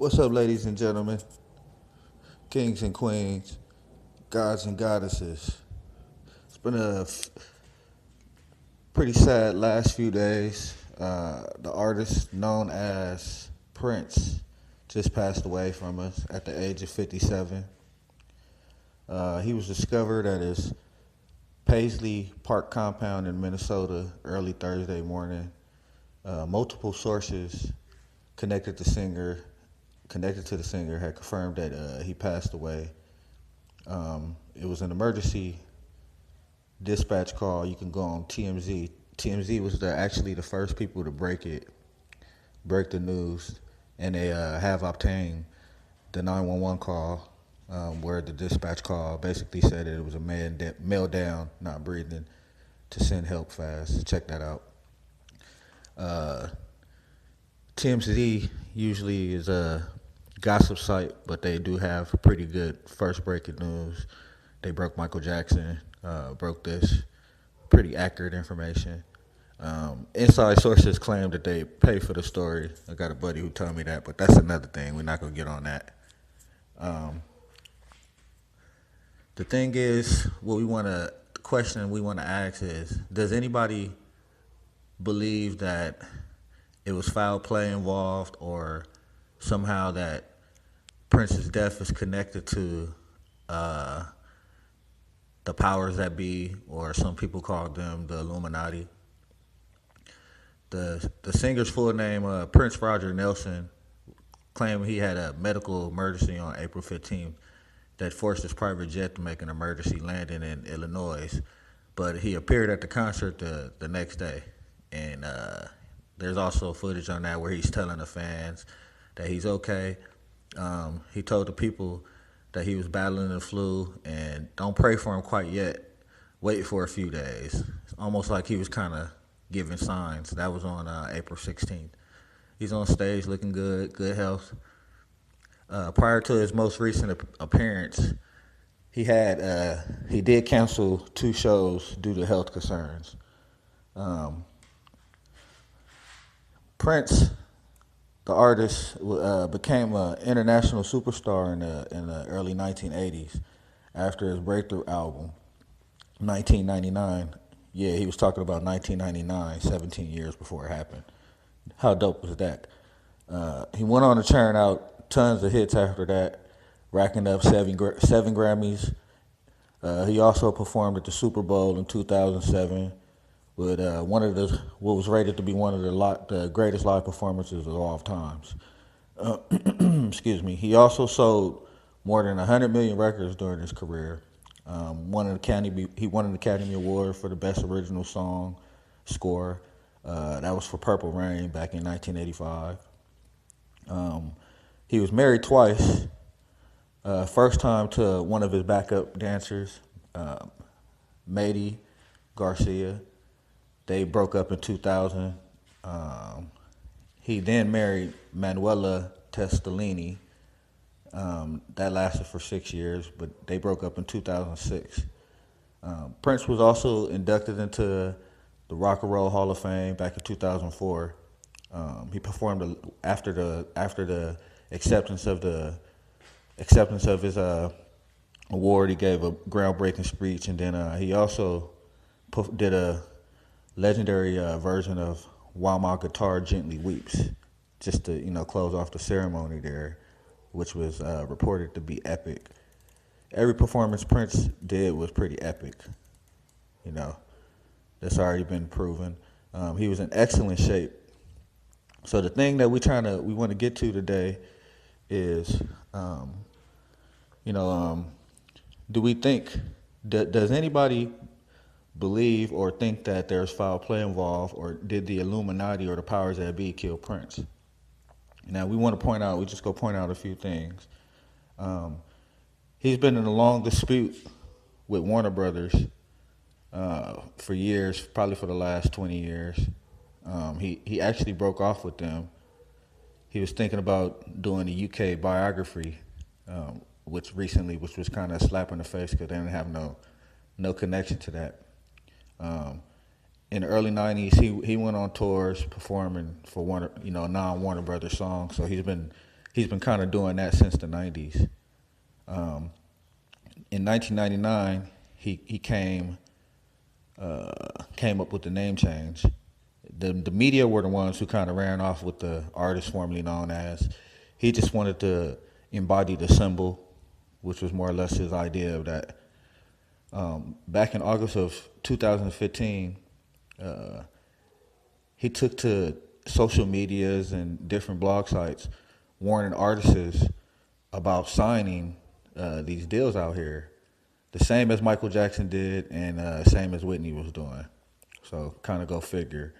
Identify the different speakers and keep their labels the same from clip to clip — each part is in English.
Speaker 1: What's up, ladies and gentlemen, kings and queens, gods and goddesses? It's been a pretty sad last few days. The artist known as Prince just passed away from us at the age of 57. He was discovered at his Paisley Park compound in Minnesota early Thursday morning. Multiple sources connected to singer connected to the singer had confirmed that he passed away. It was an emergency dispatch call. You can go on TMZ. TMZ was actually the first people to break the news, and they have obtained the 911 call, where the dispatch call basically said that it was a male down, not breathing, to send help fast. Check that out. TMZ usually is a gossip site, but they do have pretty good first breaking news. They broke Michael Jackson, broke this pretty accurate information. Inside sources claim that they pay for the story. I got a buddy who told me that, but that's another thing. We're not going to get on that. The thing is, the question we want to ask is, does anybody believe that it was foul play involved, or somehow that Prince's death is connected to the powers that be, or some people call them the Illuminati? The singer's full name, Prince Roger Nelson, claimed he had a medical emergency on April 15th that forced his private jet to make an emergency landing in Illinois. But he appeared at the concert the next day. And there's also footage on that where he's telling the fans that he's okay. He told the people that he was battling the flu and don't pray for him quite yet. Wait for a few days. It's almost like he was kind of giving signs. That was on April 16th. He's on stage looking good health. Prior to his most recent appearance, he did cancel 2 shows due to health concerns. Prince, the artist, became an international superstar in the early 1980s after his breakthrough album, 1999. Yeah, he was talking about 1999, 17 years before it happened. How dope was that? He went on to churn out tons of hits after that, racking up 7 Grammys. He also performed at the Super Bowl in 2007 with what was rated to be one of the greatest live performances of all times. Excuse me. He also sold more than 100 million records during his career. He won an Academy Award for the Best Original Song score. That was for Purple Rain back in 1985. He was married twice. First time to one of his backup dancers, Mady Garcia. They broke up in 2000. He then married Manuela Testolini. That lasted for 6 years, but they broke up in 2006. Prince was also inducted into the Rock and Roll Hall of Fame back in 2004. He performed after the acceptance of his award. He gave a groundbreaking speech, and then he also did a legendary version of "While My Guitar Gently Weeps," just to close off the ceremony there, which was reported to be epic. Every performance Prince did was pretty epic. That's already been proven. He was in excellent shape. So the thing that we want to get to today is, do we think, does anybody believe or think that there's foul play involved, or did the Illuminati or the powers that be kill Prince? Now we point out a few things. He's been in a long dispute with Warner Brothers for years, probably for the last 20 years. He actually broke off with them. He was thinking about doing a UK biography, which was kind of a slap in the face because they didn't have no connection to that. In the early 90s, he went on tours performing for non-Warner Brothers songs. So he's been He's been kind of doing that since the 90s. In 1999, he came up with the name change. The media were the ones who kind of ran off with the artist formerly known as. He just wanted to embody the symbol, which was more or less his idea of that. Back in August of 2015, he took to social medias and different blog sites warning artists about signing these deals out here, the same as Michael Jackson did and same as Whitney was doing. So kind of go figure.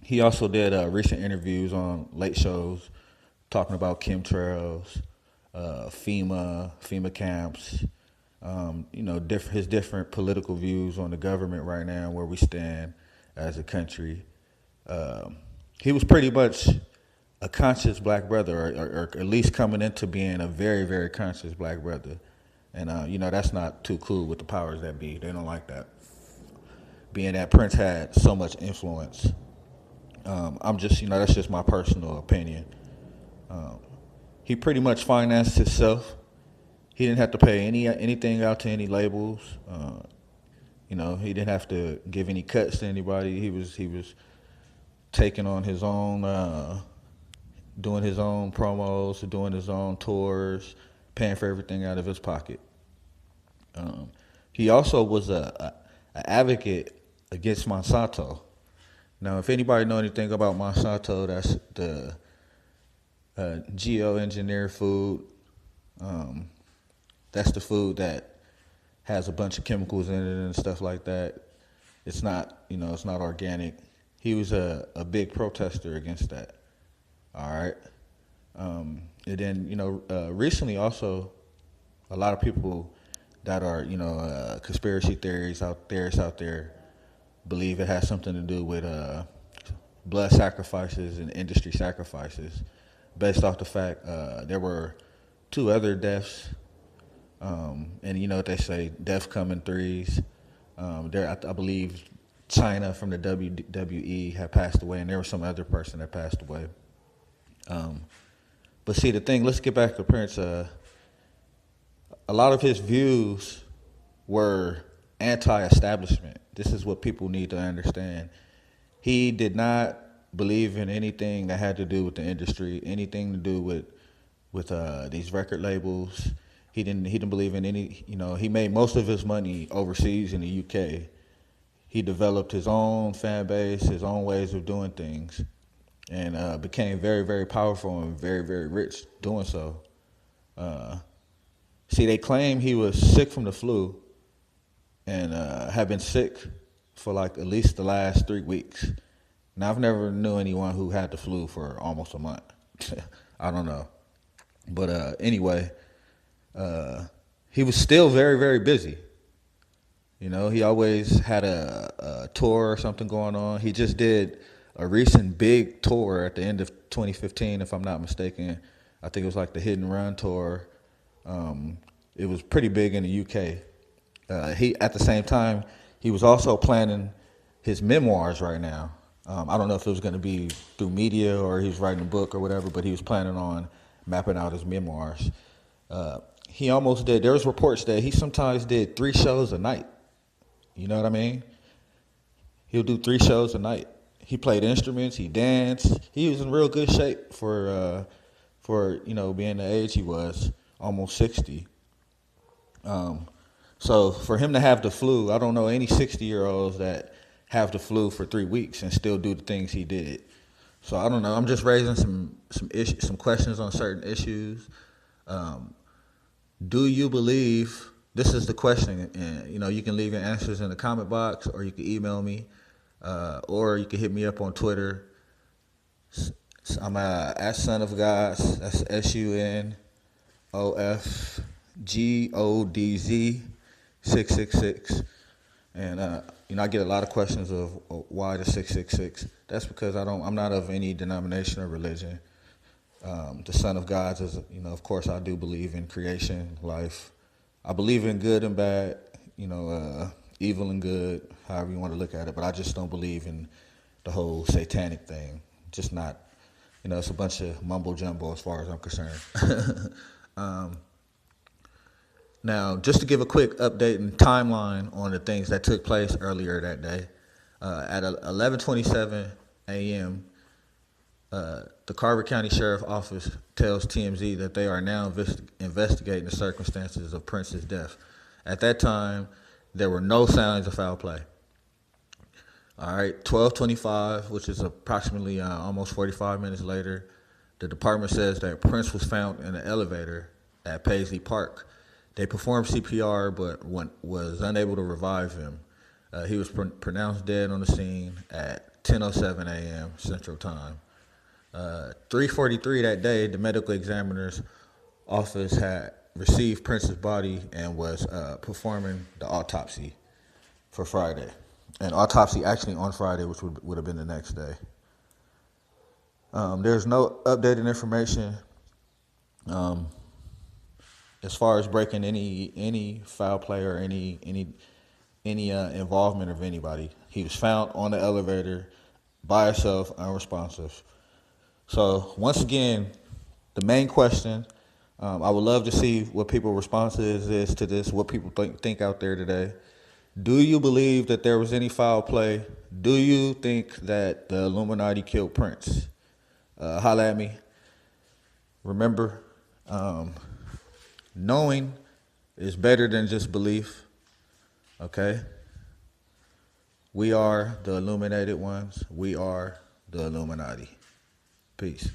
Speaker 1: He also did recent interviews on late shows talking about chemtrails, FEMA camps, his different political views on the government right now, where we stand as a country. He was pretty much a conscious black brother, or at least coming into being a very, very conscious black brother. And, that's not too cool with the powers that be. They don't like that. Being that Prince had so much influence. That's just my personal opinion. He pretty much financed himself. He didn't have to pay anything out to any labels. He didn't have to give any cuts to anybody. He was taking on his own, doing his own promos, doing his own tours, paying for everything out of his pocket. He also was an advocate against Monsanto. Now, if anybody know anything about Monsanto, that's the geoengineered food. That's the food that has a bunch of chemicals in it and stuff like that. It's not, it's not organic. He was a big protester against that. All right. And then, recently also, a lot of people that are, conspiracy theories out there believe it has something to do with blood sacrifices and industry sacrifices, based off the fact there were 2 other deaths. And you know what they say, death come in threes. I believe China from the WWE had passed away, and there was some other person that passed away. But see, the thing, let's get back to Prince. A lot of his views were anti-establishment. This is what people need to understand. He did not believe in anything that had to do with the industry, anything to do with these record labels. He didn't believe in any. He made most of his money overseas in the UK. He developed his own fan base, his own ways of doing things, and became very, very powerful and very, very rich doing so. See, they claim he was sick from the flu and had been sick for like at least the last 3 weeks. Now, I've never knew anyone who had the flu for almost a month. I don't know. But anyway, he was still very, very busy. He always had a tour or something going on. He just did a recent big tour at the end of 2015, if I'm not mistaken. I think it was like the Hit and Run tour. It was pretty big in the UK. At the same time, he was also planning his memoirs right now. I don't know if it was going to be through media or he was writing a book or whatever, but he was planning on mapping out his memoirs. He almost did. There was reports that he sometimes did 3 shows a night. You know what I mean? He'll do 3 shows a night. He played instruments. He danced. He was in real good shape for being the age he was, almost 60. So for him to have the flu, I don't know any 60-year-olds that have the flu for 3 weeks and still do the things he did. So I don't know. I'm just raising some questions on certain issues. Do you believe? This is the question, and you can leave your answers in the comment box, or you can email me, or you can hit me up on Twitter. I'm at Son of Gods. That's SUNOFGODZ 666, and I get a lot of questions of why the 666. That's because I'm not of any denomination or religion. The Son of Gods is, of course, I do believe in creation, life. I believe in good and bad, evil and good, however you want to look at it. But I just don't believe in the whole satanic thing. Just not it's a bunch of mumbo jumbo as far as I'm concerned. Now, just to give a quick update and timeline on the things that took place earlier that day, at 11:27 a.m., the Carver County Sheriff Office tells TMZ that they are now investigating the circumstances of Prince's death. At that time, there were no signs of foul play. All right, 12:25, which is approximately almost 45 minutes later, the department says that Prince was found in an elevator at Paisley Park. They performed CPR, but was unable to revive him. He was pronounced dead on the scene at 10:07 a.m. Central Time. 3:43 that day, the medical examiner's office had received Prince's body and was performing the autopsy for Friday. An autopsy actually on Friday, which would have been the next day. There's no updated information as far as breaking any foul play or any involvement of anybody. He was found on the elevator by himself, unresponsive. So once again, the main question, I would love to see what people's responses is to this, what people think out there today. Do you believe that there was any foul play? Do you think that the Illuminati killed Prince? Holla at me. Remember, knowing is better than just belief, okay? We are the illuminated ones. We are the Illuminati. Peace.